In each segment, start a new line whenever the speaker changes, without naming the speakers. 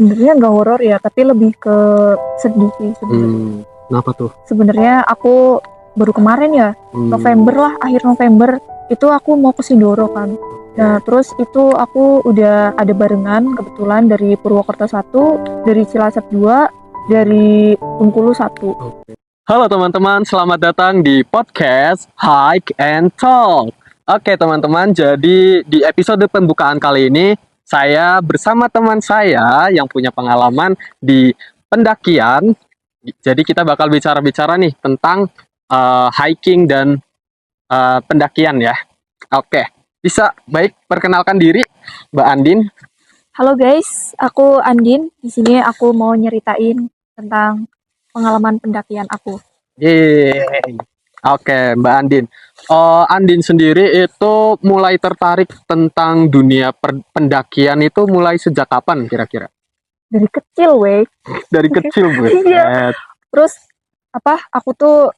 Sebenarnya nggak horor ya, tapi lebih ke sedih sih sebenarnya.
Kenapa tuh?
Sebenarnya aku baru kemarin ya, November lah, akhir November itu aku mau ke Sindoro kan. Nah, terus itu aku udah ada barengan kebetulan dari Purwokerto 1, dari Cilacap 2, dari Bengkulu 1.
Halo teman-teman, selamat datang di podcast Hike and Talk. Oke teman-teman, jadi di episode pembukaan kali ini saya bersama teman saya yang punya pengalaman di pendakian. Jadi kita bakal bicara-bicara nih tentang hiking dan pendakian ya. Oke, bisa baik perkenalkan diri Mbak Andin.
Halo guys, aku Andin. Di sini aku mau nyeritain tentang pengalaman pendakian aku.
Yeay. Oke, Mbak Andin. Andin sendiri itu mulai tertarik tentang dunia pendakian itu mulai sejak kapan kira-kira?
Dari kecil, weh.
Dari kecil, Bu.
Iya. Terus aku tuh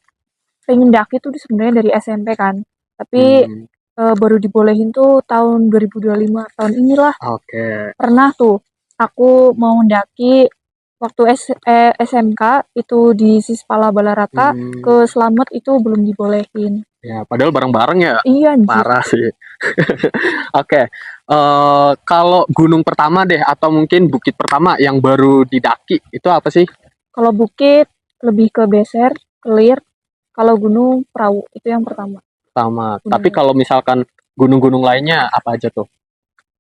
pengen daki tuh sebenarnya dari SMP kan. Tapi baru dibolehin tuh tahun 2025, tahun inilah.
Oke.
Pernah tuh aku mau mendaki waktu SMK itu di Sispala Balarata, ke Slamet itu belum dibolehin.
Ya, padahal bareng-bareng ya.
Iya, anjir.
Parah sih. Oke. Kalau gunung pertama deh atau mungkin bukit pertama yang baru didaki itu apa sih?
Kalau bukit lebih ke Beser, Kelir. Kalau gunung Perahu itu yang pertama.
Pertama. Tapi kalau misalkan gunung-gunung lainnya apa aja tuh?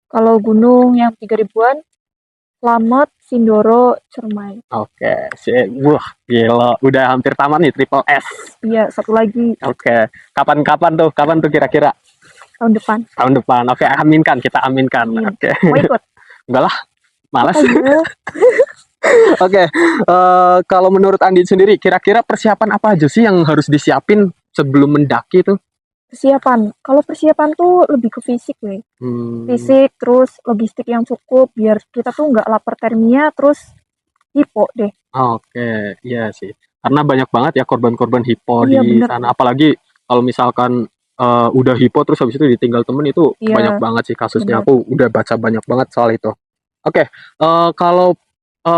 Kalau gunung yang 3000-an, Slamet, Sindoro, Cermai.
Oke, wah gila, udah hampir tamat nih triple S.
Iya, satu lagi.
Oke, kapan tuh kira-kira?
Tahun depan.
Tahun depan. Oke, kita aminkan. Oke.
Mau ikut?
Enggak lah, malas.
Ayo.
Oke, kalau menurut Andin sendiri, kira-kira persiapan apa aja sih yang harus disiapin sebelum mendaki tuh?
Persiapan. Kalau persiapan tuh lebih ke fisik, weh. Fisik, terus logistik yang cukup, biar kita tuh nggak lapar termia, terus hipo deh.
Oke, iya sih. Karena banyak banget ya korban-korban hipo
Iya,
di
bener.
sana. Apalagi kalau misalkan udah hipo terus habis itu ditinggal temen itu
Iya,
banyak banget sih kasusnya.
bener.
Aku udah baca banyak banget soal itu. Oke, kalau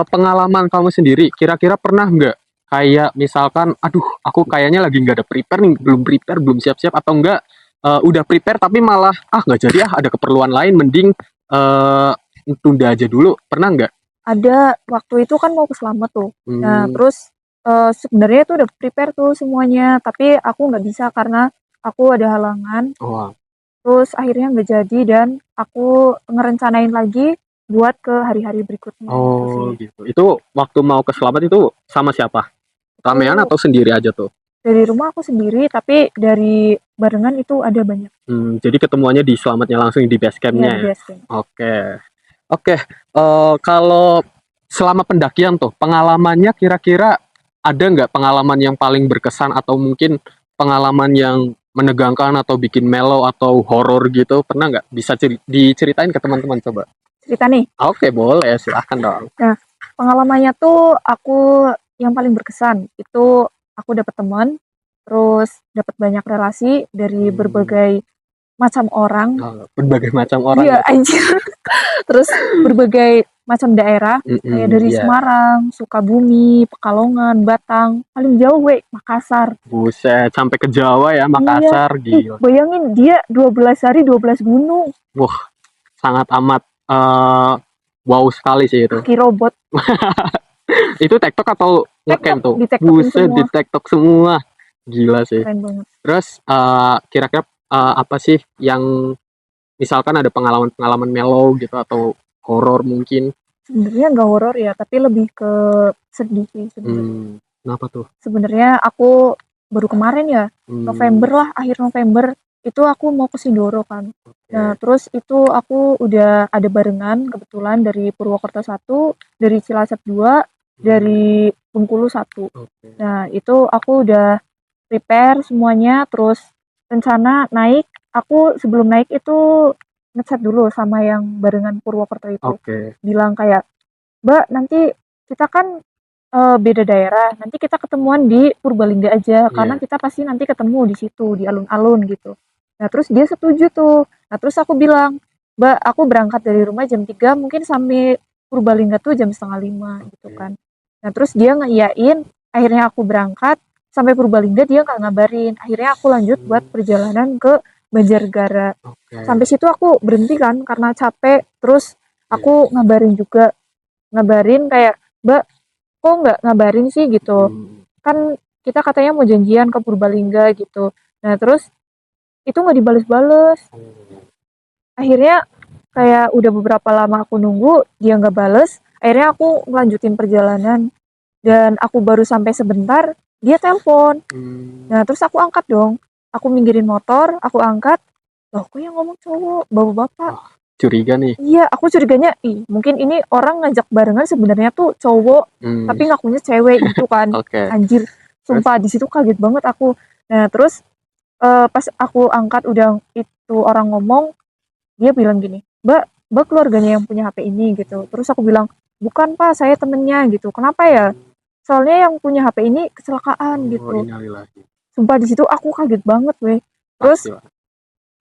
pengalaman kamu sendiri, kira-kira pernah nggak kayak misalkan, aduh, aku kayaknya lagi nggak ada prepare nih, belum siap-siap, atau enggak udah prepare tapi malah nggak jadi ada keperluan lain, mending tunda aja dulu, pernah nggak?
Ada, waktu itu kan mau ke Slamet tuh. Nah, terus sebenarnya tuh udah prepare tuh semuanya, tapi aku nggak bisa karena aku ada halangan. Terus akhirnya nggak jadi dan aku ngerencanain lagi buat ke hari-hari berikutnya.
Gitu. Itu waktu mau ke Slamet itu sama siapa? Ramean atau sendiri aja tuh?
Dari rumah aku sendiri, tapi dari barengan itu ada banyak.
Jadi ketemuannya di Slametnya langsung di base campnya.
Iya, di base camp.
Oke. Kalau selama pendakian tuh, pengalamannya kira-kira ada nggak pengalaman yang paling berkesan atau mungkin pengalaman yang menegangkan atau bikin mellow atau horor gitu? Pernah nggak? Bisa diceritain ke teman-teman coba?
Cerita nih.
Oke, boleh. Silahkan dong.
Nah, pengalamannya tuh aku yang paling berkesan itu aku dapat teman, terus dapat banyak relasi dari berbagai macam orang.
Berbagai macam orang.
Iya, anjir. Terus berbagai macam daerah, kayak dari Semarang, Sukabumi, Pekalongan, Batang, paling jauh Makassar.
Buset, sampai ke Jawa ya, Makassar. Gila.
Bayangin dia 12 hari 12 gunung.
Wah, sangat amat wow sekali sih itu.
Kaki robot.
Itu TikTok atau ngecamp tuh?
Buset,
di TikTok semua. Gila sih.
Keren banget.
Terus kira-kira apa sih yang misalkan ada pengalaman mellow gitu atau horor mungkin?
Sebenarnya nggak horor ya, tapi lebih ke sedih sih sebenarnya.
Kenapa tuh?
Sebenarnya aku baru kemarin ya, November lah, akhir November itu aku mau ke Sindoro kan. Nah, terus itu aku udah ada barengan kebetulan dari Purwokerto 1, dari Cilacap 2, dari Bengkulu 1. Nah, itu aku udah prepare semuanya, terus rencana naik, aku sebelum naik itu ngechat dulu sama yang barengan Purwokerto itu. Bilang kayak, "Mbak, nanti kita kan beda daerah, nanti kita ketemuan di Purbalingga aja, karena kita pasti nanti ketemu di situ, di alun-alun gitu." Nah, terus dia setuju tuh. Nah, terus aku bilang, "Mbak, aku berangkat dari rumah jam 3, mungkin sampai Purbalingga tuh jam 4:30 gitu kan. Nah terus dia ngeiyain, akhirnya aku berangkat, sampai Purbalingga dia nggak ngabarin. Akhirnya aku lanjut buat perjalanan ke Banjarnegara. Sampai situ aku berhenti kan karena capek, terus aku ngabarin juga, ngabarin kayak, "Mbak, kok nggak ngabarin sih?" gitu. Kan kita katanya mau janjian ke Purbalingga gitu. Nah terus itu nggak dibales-bales. Akhirnya kayak udah beberapa lama aku nunggu, dia nggak bales, akhirnya aku ngelanjutin perjalanan. Dan aku baru sampai sebentar, dia telepon. Nah, terus aku angkat dong. Aku minggirin motor, aku angkat. Loh, kok yang ngomong cowok, bapak-bapak?
Curiga nih.
Iya, aku curiganya, mungkin ini orang ngajak barengan sebenarnya tuh cowok, tapi ngakunya cewek gitu kan.
Oke.
Anjir, sumpah di situ kaget banget aku. Nah, terus pas aku angkat udah itu orang ngomong, dia bilang gini, Mbak keluarganya yang punya HP ini gitu. Terus aku bilang, bukan Pak, saya temennya gitu. Kenapa ya? Soalnya yang punya HP ini kecelakaan gitu.
Innalillahi.
Sumpah di situ aku kaget banget weh. Terus
Pasti, Pak.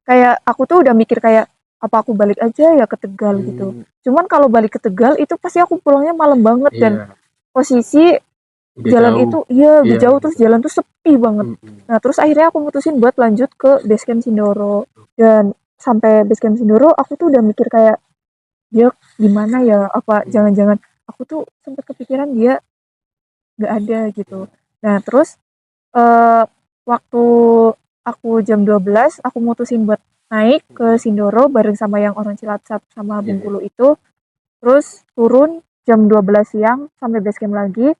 kayak aku tuh udah mikir kayak, apa aku balik aja ya ke Tegal gitu. Cuman kalau balik ke Tegal itu pasti aku pulangnya malam banget dan posisi
Udah
jalan
jauh.
itu udah jauh, terus jalan tuh sepi banget. Nah terus akhirnya aku mutusin buat lanjut ke basecamp Sindoro. Dan sampai basecamp Sindoro aku tuh udah mikir kayak, dia gimana ya, apa jangan-jangan aku tuh sempat kepikiran dia nggak ada gitu. Nah terus waktu aku jam 12 aku mutusin buat naik ke Sindoro bareng sama yang orang Cilacap sama Bengkulu itu. Terus turun jam 12 siang sampai basecamp lagi.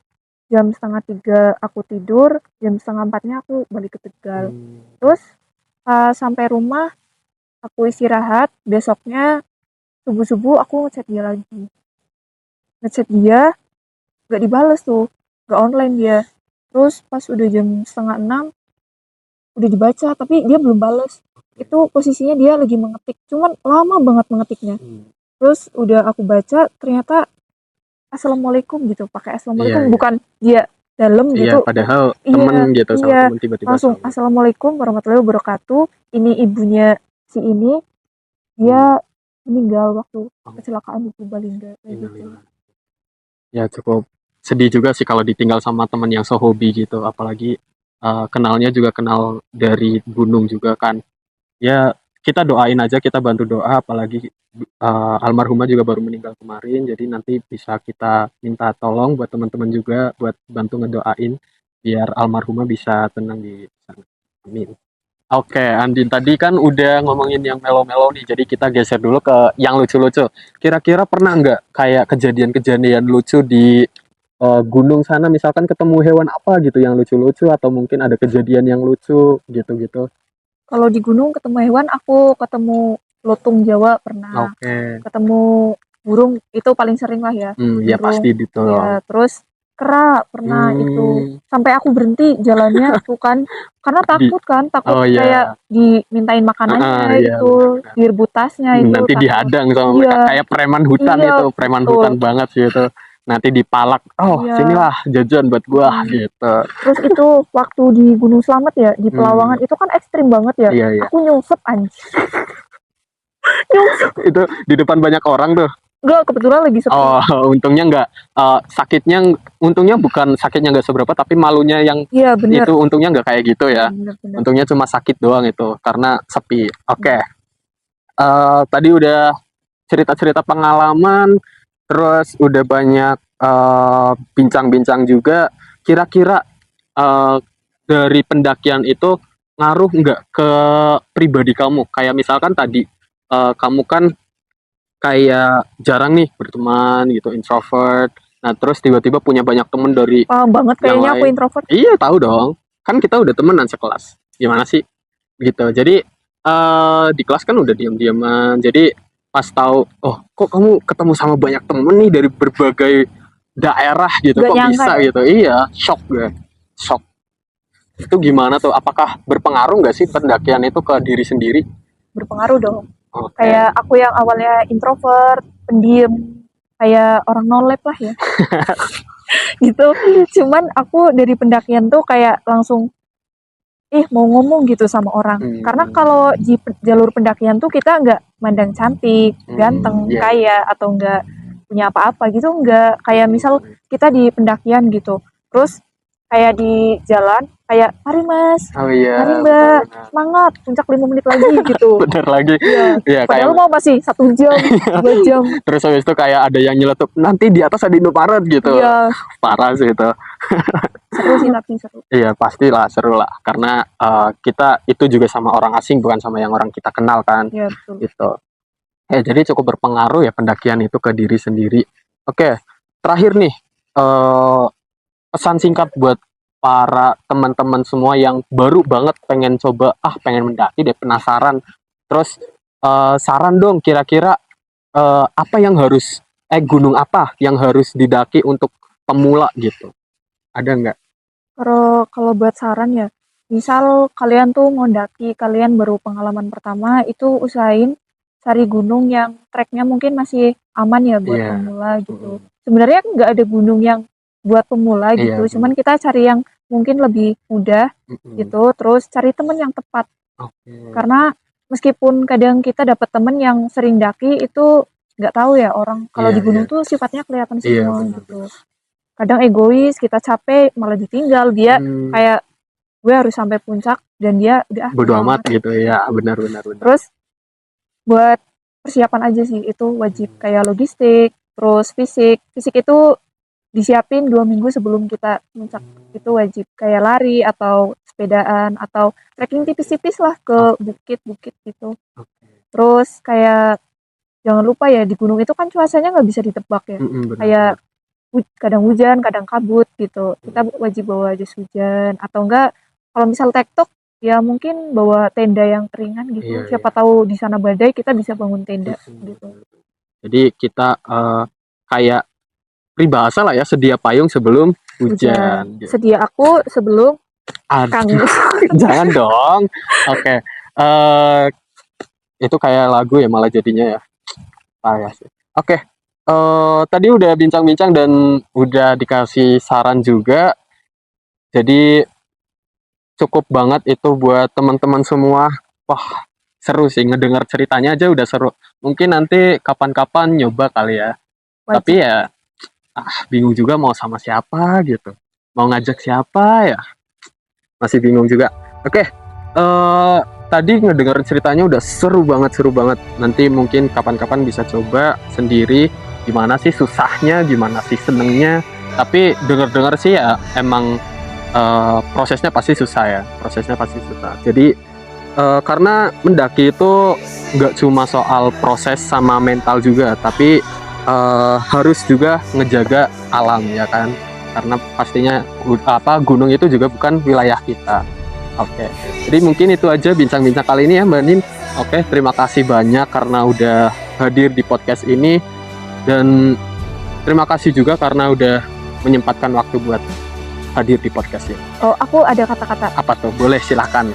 Jam 2:30 aku tidur, jam 3:30-nya aku balik ke Tegal. Terus sampai rumah aku istirahat, besoknya subuh-subuh aku ngechat dia lagi. Ngechat dia, gak dibales tuh, gak online dia. Terus pas udah jam 5:30, udah dibaca, tapi dia belum bales. Itu posisinya dia lagi mengetik, cuman lama banget mengetiknya. Terus udah aku baca, ternyata assalamualaikum gitu, pakai assalamualaikum, bukan dia dalam gitu.
Iya, padahal temen gitu sama temen tiba-tiba
langsung
sama.
assalamualaikum warahmatullahi wabarakatuh. Ini ibunya si ini, dia meninggal waktu kecelakaan di Purbalingga kayak gitu.
Ya cukup sedih juga sih kalau ditinggal sama temen yang sehobi gitu, apalagi kenalnya juga kenal dari gunung juga kan. Ya kita doain aja, kita bantu doa, apalagi almarhumah juga baru meninggal kemarin, jadi nanti bisa kita minta tolong buat teman-teman juga buat bantu ngedoain biar almarhumah bisa tenang di sana. Amin. Oke, Andin tadi kan udah ngomongin yang melo-melo nih, jadi kita geser dulu ke yang lucu-lucu. Kira-kira pernah nggak kayak kejadian-kejadian lucu di gunung sana, misalkan ketemu hewan apa gitu yang lucu-lucu, atau mungkin ada kejadian yang lucu gitu-gitu?
Kalau di gunung ketemu hewan, aku ketemu lotung Jawa pernah.
Oke.
Ketemu burung itu paling sering lah ya.
Ya pasti
Burung.
gitu.
Ya, terus kera pernah itu. Sampai aku berhenti jalannya tuh kan. Karena takut kan, takut
Oh, iya.
kayak dimintain makanannya
Iya,
itu, direbut tasnya itu.
nanti
takut.
dihadang sama mereka, kayak preman hutan
Iya,
itu, preman
betul.
hutan banget sih itu. Nanti dipalak,
Iya.
sinilah jajan buat gua gitu.
Terus itu waktu di Gunung Slamet ya, di Pelawangan itu kan ekstrim banget ya.
Iya, iya.
Aku nyungsep anjir. Nyungsep.
Itu di depan banyak orang tuh.
Enggak, kebetulan lagi sepi.
Oh, untungnya nggak sakitnya, untungnya bukan sakitnya nggak seberapa, tapi malunya yang
Iya, bener.
itu untungnya nggak kayak gitu ya.
Bener.
Untungnya cuma sakit doang itu karena sepi. Oke. Tadi udah cerita-cerita pengalaman, terus udah banyak bincang-bincang juga. Kira-kira dari pendakian itu ngaruh nggak ke pribadi kamu? Kayak misalkan tadi kamu kan kayak jarang nih berteman gitu, introvert. Nah, terus tiba-tiba punya banyak temen dari
Paham banget kayaknya aku introvert.
Iya, tahu dong. Kan kita udah temenan sekelas. Gimana sih? Gitu. Jadi di kelas kan udah diam-diaman. Jadi pas tahu, oh kok kamu ketemu sama banyak temen nih dari berbagai daerah gitu,
Gak
kok
nyangka
bisa
ya?
gitu. Iya, shock gue. Shock. Itu gimana tuh? Apakah berpengaruh nggak sih pendakian itu ke diri sendiri?
Berpengaruh dong.
Oke.
Kayak aku yang awalnya introvert, pendiam, kayak orang no lab lah ya. Gitu. Cuman aku dari pendakian tuh kayak langsung mau ngomong gitu sama orang. Karena kalau di jalur pendakian tuh kita nggak mandang cantik, ganteng,
Iya.
kaya, atau nggak punya apa-apa gitu, enggak. Kayak misal kita di pendakian gitu, terus kayak di jalan kayak mari mas,
Oh iya,
mari mbak,
benar-benar.
semangat puncak 5 menit lagi gitu.
Bener lagi.
Iya,
Iya,
padahal
kayak
mau masih 1 jam 2 jam.
terus habis itu kayak ada yang nyeletuk nanti di atas ada Indomaret gitu.
Iya,
Parah sih itu.
seru sih tapi seru.
Iya, pastilah seru lah karena kita itu juga sama orang asing bukan sama yang orang kita kenal kan.
Iya betul.
Gitu. Jadi cukup berpengaruh ya pendakian itu ke diri sendiri. Oke, terakhir nih pesan singkat buat para teman-teman semua yang baru banget pengen coba, pengen mendaki deh, penasaran. Terus saran dong kira-kira apa yang harus gunung apa yang harus didaki untuk pemula gitu. Ada nggak?
Kalau buat saran ya, misal kalian tuh mau daki, kalian baru pengalaman pertama, itu usahain cari gunung yang treknya mungkin masih aman ya buat
Iya.
pemula gitu. Sebenarnya nggak ada gunung yang buat pemula
Iya,
gitu, cuman kita cari yang mungkin lebih mudah gitu, terus cari temen yang tepat.
Oke.
Karena meskipun kadang kita dapat temen yang sering daki, itu nggak tahu ya orang kalau
Iya,
di gunung
iya.
tuh sifatnya kelihatan
Iya,
semua
benar.
gitu. Kadang egois, kita capek malah ditinggal, dia kayak gue harus sampai puncak dan dia udah
bodo amat gitu ya, benar.
Terus buat persiapan aja sih itu wajib, kayak logistik, terus fisik itu disiapin 2 minggu sebelum kita puncak, itu wajib, kayak lari atau sepedaan atau trekking tipis-tipis lah ke bukit-bukit gitu. Terus kayak jangan lupa ya di gunung itu kan cuacanya nggak bisa ditebak ya, kayak kadang hujan, kadang kabut gitu. Kita wajib bawa jas hujan atau enggak kalau misal tektok ya mungkin bawa tenda yang ringan gitu.
Iya,
Siapa tahu di sana badai kita bisa bangun tenda gitu.
Jadi kita kayak peribahasa lah ya, sedia payung sebelum hujan. Gitu.
Sedia aku sebelum Kang.
Jangan dong. Oke. Itu kayak lagu ya malah jadinya ya. Parah sih. Oke. Tadi udah bincang-bincang dan udah dikasih saran juga. Jadi cukup banget itu buat teman-teman semua. Wah, seru sih ngedengar ceritanya aja udah seru. Mungkin nanti kapan-kapan nyoba kali ya.
Wajib.
Tapi ya bingung juga mau sama siapa gitu. Mau ngajak siapa ya? Masih bingung juga. Oke. Tadi ngedengar ceritanya udah seru banget. Nanti mungkin kapan-kapan bisa coba sendiri gimana sih susahnya, gimana sih senengnya. Tapi dengar-dengar sih ya emang prosesnya pasti susah. Jadi karena mendaki itu nggak cuma soal proses sama mental juga, tapi harus juga ngejaga alam ya kan, karena pastinya gunung itu juga bukan wilayah kita. Oke, jadi mungkin itu aja bincang-bincang kali ini ya Mbak Nin. Oke, terima kasih banyak karena udah hadir di podcast ini, dan terima kasih juga karena udah menyempatkan waktu buat hadir di podcast ini.
Oh, aku ada kata-kata.
Apa tuh? Boleh, silahkan.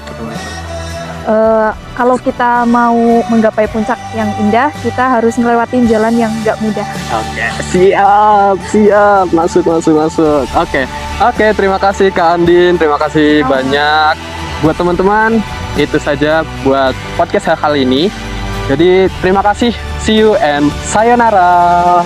Kalau kita mau menggapai puncak yang indah, kita harus ngelewatin jalan yang nggak mudah.
Oke, siap. Masuk. Oke, terima kasih Kak Andin. Terima kasih banyak buat teman-teman. Itu saja buat podcast kali ini. Jadi terima kasih. See you and sayonara.